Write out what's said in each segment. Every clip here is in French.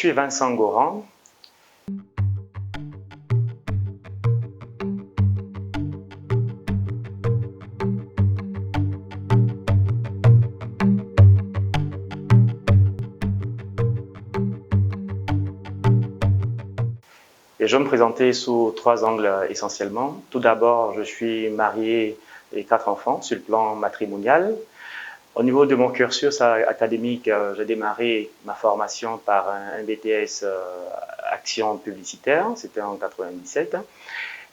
suis Vincent Goran. Et je vais me présenter sous 3 angles essentiellement. Tout d'abord, je suis marié et 4 enfants sur le plan matrimonial. Au niveau de mon cursus académique, j'ai démarré ma formation par un BTS Action publicitaire, c'était en 97.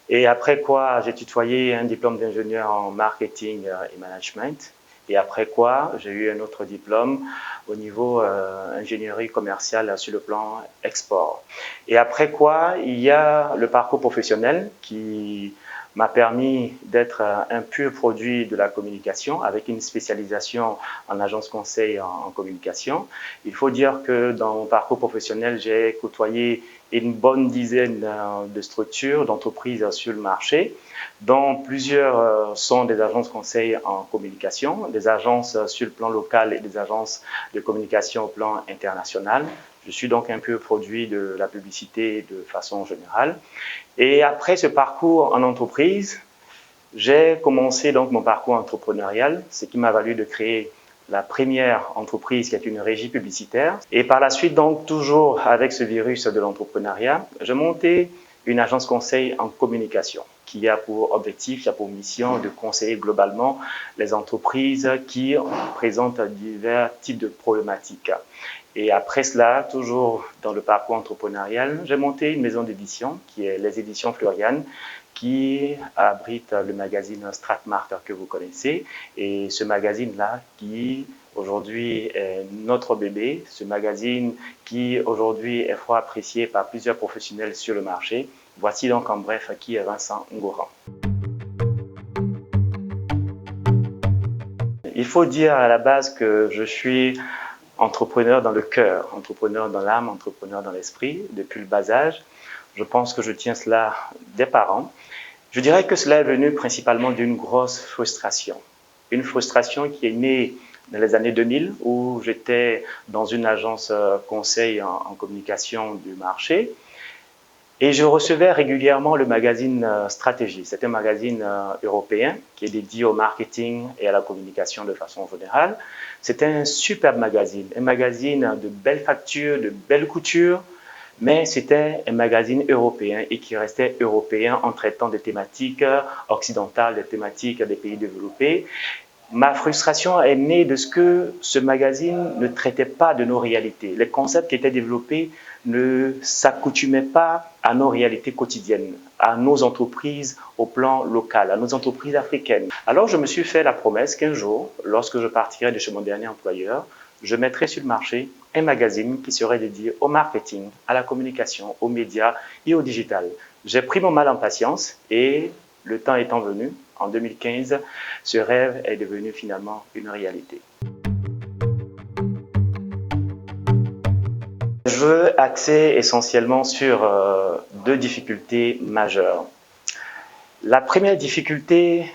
Et après quoi, j'ai tutoyé un diplôme d'ingénieur en marketing et management. Et après quoi, j'ai eu un autre diplôme au niveau ingénierie commerciale sur le plan export. Et après quoi, il y a le parcours professionnel qui m'a permis d'être un pur produit de la communication avec une spécialisation en agence conseil en communication. Il faut dire que dans mon parcours professionnel, j'ai côtoyé une bonne dizaine de structures, d'entreprises sur le marché, dont plusieurs sont des agences conseil en communication, des agences sur le plan local et des agences de communication au plan international. Je suis donc un peu produit de la publicité de façon générale. Et après ce parcours en entreprise, j'ai commencé donc mon parcours entrepreneurial, ce qui m'a valu de créer la première entreprise qui est une régie publicitaire. Et par la suite, donc, toujours avec ce virus de l'entrepreneuriat, j'ai monté une agence conseil en communication qui a pour objectif, qui a pour mission de conseiller globalement les entreprises qui présentent divers types de problématiques. Et après cela, toujours dans le parcours entrepreneurial, j'ai monté une maison d'édition qui est les éditions Florian, qui abrite le magazine Stratmart que vous connaissez. Et ce magazine-là qui aujourd'hui est notre bébé, ce magazine qui aujourd'hui est fort apprécié par plusieurs professionnels sur le marché. Voici donc en bref qui est Vincent Goran. Il faut dire à la base que je suis entrepreneur dans le cœur, entrepreneur dans l'âme, entrepreneur dans l'esprit, depuis le bas âge. Je pense que je tiens cela des parents. Je dirais que cela est venu principalement d'une grosse frustration. Une frustration qui est née dans les années 2000 où j'étais dans une agence conseil en communication du marché et je recevais régulièrement le magazine Stratégie. C'est un magazine européen qui est dédié au marketing et à la communication de façon générale. C'était un superbe magazine, un magazine de belles factures, de belles coutures, mais c'était un magazine européen et qui restait européen en traitant des thématiques occidentales, des thématiques des pays développés. Ma frustration est née de ce que ce magazine ne traitait pas de nos réalités. Les concepts qui étaient développés ne s'accoutumaient pas à nos réalités quotidiennes, à nos entreprises au plan local, à nos entreprises africaines. Alors je me suis fait la promesse qu'un jour, lorsque je partirai de chez mon dernier employeur, je mettrai sur le marché un magazine qui serait dédié au marketing, à la communication, aux médias et au digital. J'ai pris mon mal en patience et le temps étant venu, en 2015, ce rêve est devenu finalement une réalité. Je veux axer essentiellement sur 2 difficultés majeures. La première difficulté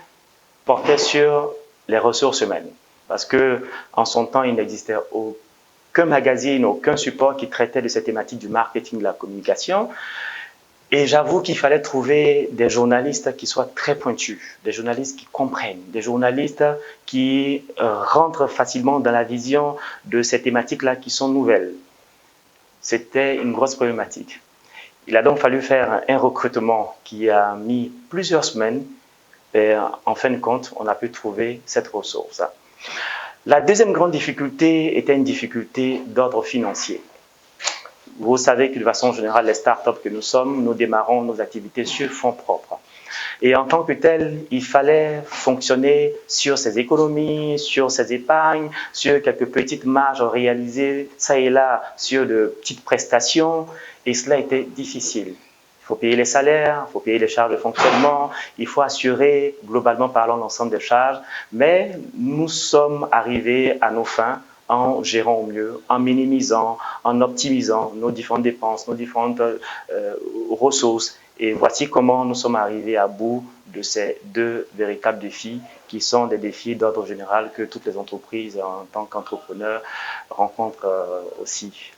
portait sur les ressources humaines, parce que en son temps, il n'existait aucun magazine, aucun support qui traitait de cette thématique du marketing, de la communication. Et j'avoue qu'il fallait trouver des journalistes qui soient très pointus, des journalistes qui comprennent, des journalistes qui rentrent facilement dans la vision de ces thématiques-là qui sont nouvelles. C'était une grosse problématique. Il a donc fallu faire un recrutement qui a mis plusieurs semaines et en fin de compte, on a pu trouver cette ressource. La deuxième grande difficulté était une difficulté d'ordre financier. Vous savez que de façon générale, les startups que nous sommes, nous démarrons nos activités sur fonds propres. Et en tant que tel, il fallait fonctionner sur ses économies, sur ses épargnes, sur quelques petites marges réalisées, ça et là, sur de petites prestations. Et cela était difficile. Il faut payer les salaires, il faut payer les charges de fonctionnement, il faut assurer, globalement parlant, l'ensemble des charges. Mais nous sommes arrivés à nos fins en gérant au mieux, en minimisant, en optimisant nos différentes dépenses, nos différentes ressources. Et voici comment nous sommes arrivés à bout de ces 2 véritables défis qui sont des défis d'ordre général que toutes les entreprises en tant qu'entrepreneurs rencontrent aussi.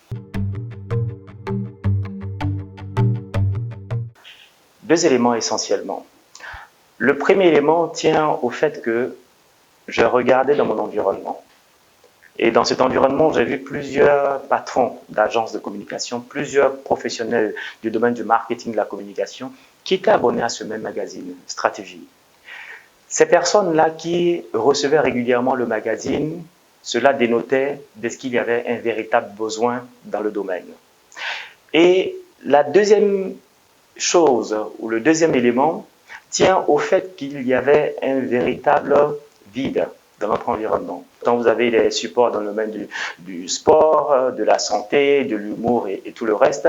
Deux éléments essentiellement. Le premier élément tient au fait que je regardais dans mon environnement. Et dans cet environnement, j'ai vu plusieurs patrons d'agences de communication, plusieurs professionnels du domaine du marketing de la communication qui étaient abonnés à ce même magazine, Stratégie. Ces personnes-là qui recevaient régulièrement le magazine, cela dénotait de ce qu'il y avait un véritable besoin dans le domaine. Et la deuxième chose, ou le deuxième élément, tient au fait qu'il y avait un véritable vide dans notre environnement. Quand vous avez des supports dans le domaine du sport, de la santé, de l'humour et tout le reste,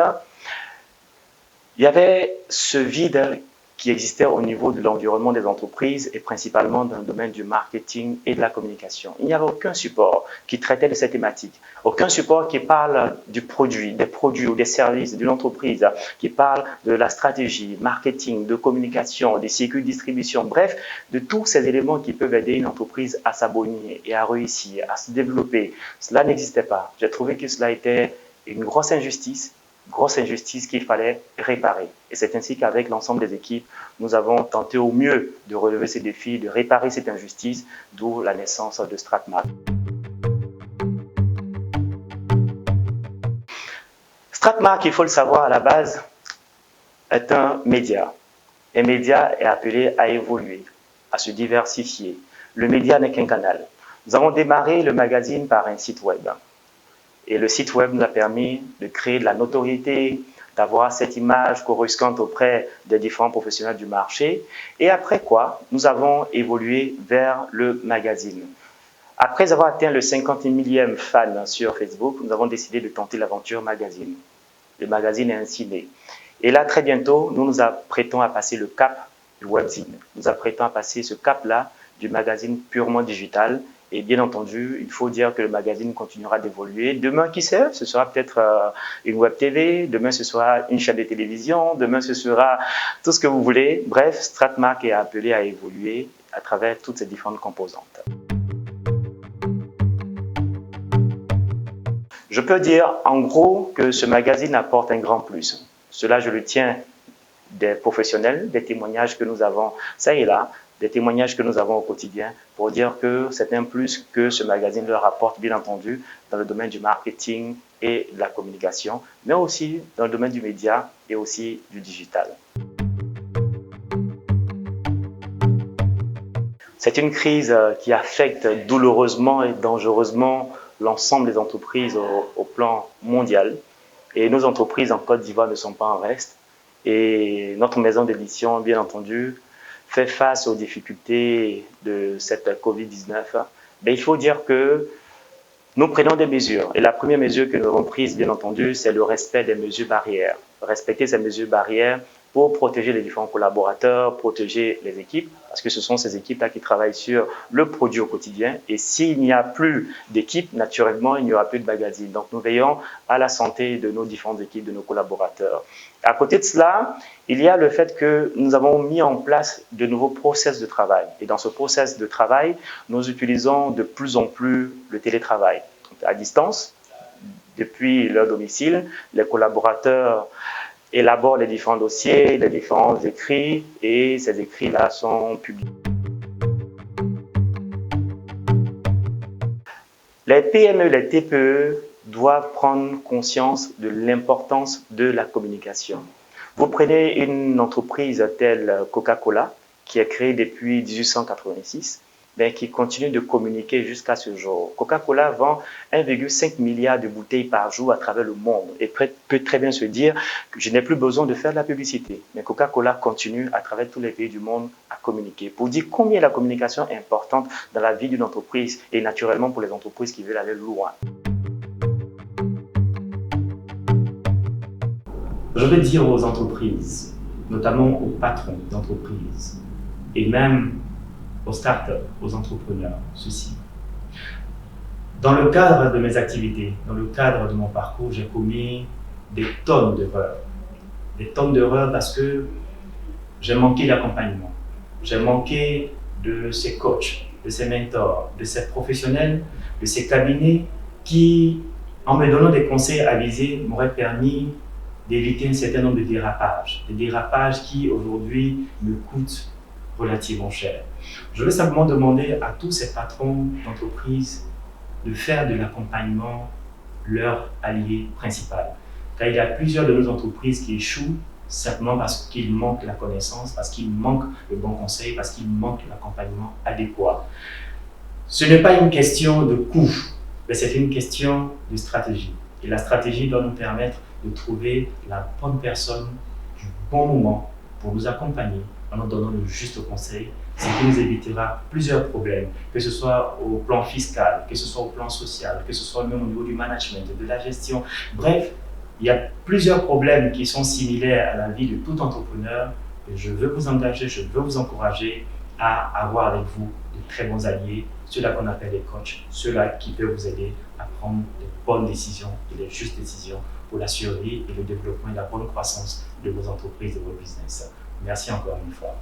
il y avait ce vide qui existait au niveau de l'environnement des entreprises et principalement dans le domaine du marketing et de la communication. Il n'y avait aucun support qui traitait de cette thématique, aucun support qui parle du produit, des produits ou des services d'une entreprise, qui parle de la stratégie, marketing, de communication, des circuits de distribution, bref, de tous ces éléments qui peuvent aider une entreprise à s'abonner et à réussir, à se développer. Cela n'existait pas. J'ai trouvé que cela était une grosse injustice qu'il fallait réparer. Et c'est ainsi qu'avec l'ensemble des équipes, nous avons tenté au mieux de relever ces défis, de réparer cette injustice, d'où la naissance de Stratmark. Stratmark, il faut le savoir à la base, est un média. Un média est appelé à évoluer, à se diversifier. Le média n'est qu'un canal. Nous avons démarré le magazine par un site web. Et le site web nous a permis de créer de la notoriété, d'avoir cette image coruscante auprès des différents professionnels du marché. Et après quoi, nous avons évolué vers le magazine. Après avoir atteint le 50 millième fan sur Facebook, nous avons décidé de tenter l'aventure magazine. Le magazine est ainsi né. Et là, très bientôt, nous nous apprêtons à passer le cap du webzine. Nous apprêtons à passer ce cap-là du magazine purement digital. Et bien entendu, il faut dire que le magazine continuera d'évoluer. Demain, qui sait, ce sera peut-être une web TV, demain ce sera une chaîne de télévision, demain ce sera tout ce que vous voulez. Bref, Stratmark est appelé à évoluer à travers toutes ces différentes composantes. Je peux dire en gros que ce magazine apporte un grand plus. Cela, je le tiens des professionnels, des témoignages que nous avons ça et là, des témoignages que nous avons au quotidien pour dire que c'est un plus que ce magazine leur apporte, bien entendu, dans le domaine du marketing et de la communication, mais aussi dans le domaine du média et aussi du digital. C'est une crise qui affecte douloureusement et dangereusement l'ensemble des entreprises au plan mondial. Et nos entreprises en Côte d'Ivoire ne sont pas en reste. Et notre maison d'édition, bien entendu, fait face aux difficultés de cette Covid-19, mais il faut dire que nous prenons des mesures. Et la première mesure que nous avons prise, bien entendu, c'est le respect des mesures barrières. Respecter ces mesures barrières pour protéger les différents collaborateurs, protéger les équipes, parce que ce sont ces équipes-là qui travaillent sur le produit au quotidien. Et s'il n'y a plus d'équipe, naturellement, il n'y aura plus de magazine. Donc, nous veillons à la santé de nos différentes équipes, de nos collaborateurs. À côté de cela, il y a le fait que nous avons mis en place de nouveaux process de travail. Et dans ce process de travail, nous utilisons de plus en plus le télétravail. À distance, depuis leur domicile, les collaborateurs élaborent les différents dossiers, les différents écrits, et ces écrits-là sont publiés. Les PME, les TPE doivent prendre conscience de l'importance de la communication. Vous prenez une entreprise telle Coca-Cola, qui est créée depuis 1886, mais qui continue de communiquer jusqu'à ce jour. Coca-Cola vend 1,5 milliard de bouteilles par jour à travers le monde et peut très bien se dire que je n'ai plus besoin de faire de la publicité. Mais Coca-Cola continue à travers tous les pays du monde à communiquer pour dire combien la communication est importante dans la vie d'une entreprise et naturellement pour les entreprises qui veulent aller loin. Je veux dire aux entreprises, notamment aux patrons d'entreprises et même aux startups, aux entrepreneurs, ceci. Dans le cadre de mes activités, dans le cadre de mon parcours, j'ai commis des tonnes d'erreurs. Des tonnes d'erreurs parce que j'ai manqué d'accompagnement. J'ai manqué de ces coachs, de ces mentors, de ces professionnels, de ces cabinets qui, en me donnant des conseils avisés, m'auraient permis d'éviter un certain nombre de dérapages, des dérapages qui aujourd'hui me coûtent relativement cher. Je veux simplement demander à tous ces patrons d'entreprise de faire de l'accompagnement leur allié principal. Car il y a plusieurs de nos entreprises qui échouent simplement parce qu'ils manquent la connaissance, parce qu'ils manquent le bon conseil, parce qu'ils manquent l'accompagnement adéquat. Ce n'est pas une question de coût, mais c'est une question de stratégie. Et la stratégie doit nous permettre de trouver la bonne personne du bon moment pour nous accompagner en nous donnant le juste conseil, ce qui nous évitera plusieurs problèmes, que ce soit au plan fiscal, que ce soit au plan social, que ce soit même au niveau du management, de la gestion. Bref, il y a plusieurs problèmes qui sont similaires à la vie de tout entrepreneur. Et je veux vous engager, je veux vous encourager à avoir avec vous de très bons alliés, ceux-là qu'on appelle les coachs, ceux-là qui peuvent vous aider à prendre de bonnes décisions et les justes décisions pour la survie et le développement et la bonne croissance de vos entreprises, de vos business. Merci encore une fois.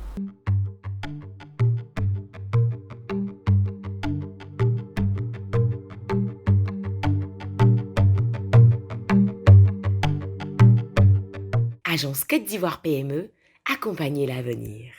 Agence Côte d'Ivoire PME, accompagner l'avenir.